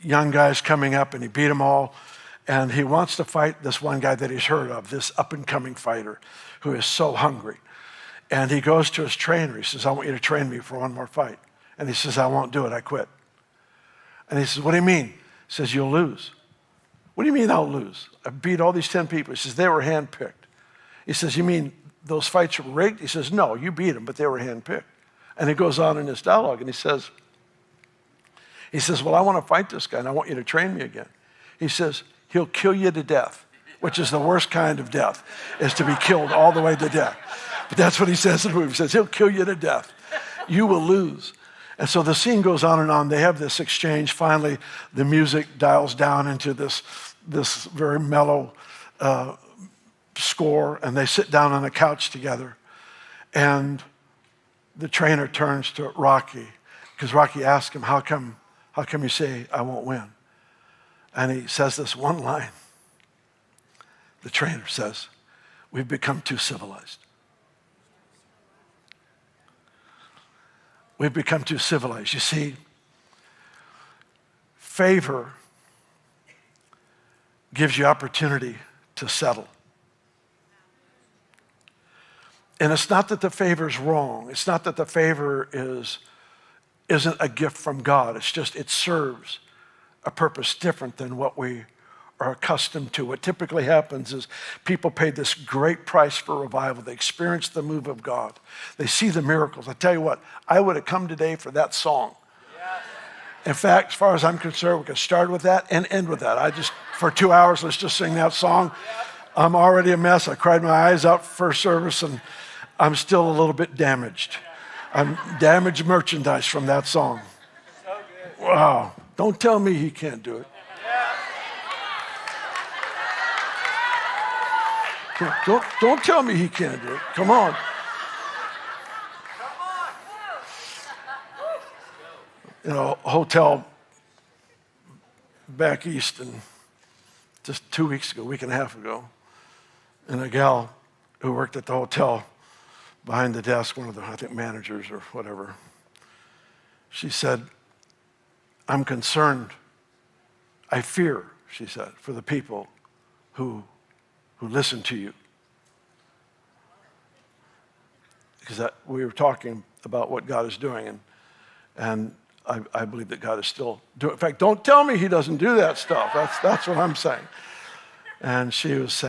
young guys coming up, and he beat them all. And he wants to fight this one guy that he's heard of, this up-and-coming fighter who is so hungry. And he goes to his trainer. He says, I want you to train me for one more fight. And he says, I won't do it. I quit. And he says, what do you mean? He says, you'll lose. What do you mean I'll lose? I beat all these 10 people. He says, they were handpicked. He says, you mean those fights were rigged? He says, no, you beat them, but they were handpicked. And he goes on in his dialogue, and he says, well, I want to fight this guy, and I want you to train me again. He says, he'll kill you to death, which is the worst kind of death, is to be killed all the way to death. But that's what he says in the movie. He says, he'll kill you to death. You will lose. And so the scene goes on and on. They have this exchange. Finally, the music dials down into this very mellow score, and they sit down on a couch together. And the trainer turns to Rocky, because Rocky asks him, how come you say I won't win? And he says this one line. The trainer says, we've become too civilized. We've become too civilized. You see, favor gives you opportunity to settle. And it's not that the favor is wrong. It's not that the favor isn't a gift from God. It's just it serves a purpose different than what we are accustomed to. What typically happens is people pay this great price for revival. They experience the move of God. They see the miracles. I tell you what, I would have come today for that song. In fact, as far as I'm concerned, we could start with that and end with that. For 2 hours, let's just sing that song. I'm already a mess. I cried my eyes out first service, and I'm still a little bit damaged. I'm damaged merchandise from that song. Wow. Don't tell me he can't do it. Don't tell me he can't do it. Come on. You know, a hotel back east, and just 2 weeks ago, a week and a half ago, and a gal who worked at the hotel behind the desk, one of the, I think, managers or whatever, she said, I'm concerned, I fear, she said, for the people who listen to you. Because we were talking about what God is doing, and I believe that God is still doing. In fact, don't tell me he doesn't do that stuff. That's what I'm saying. And she was saying,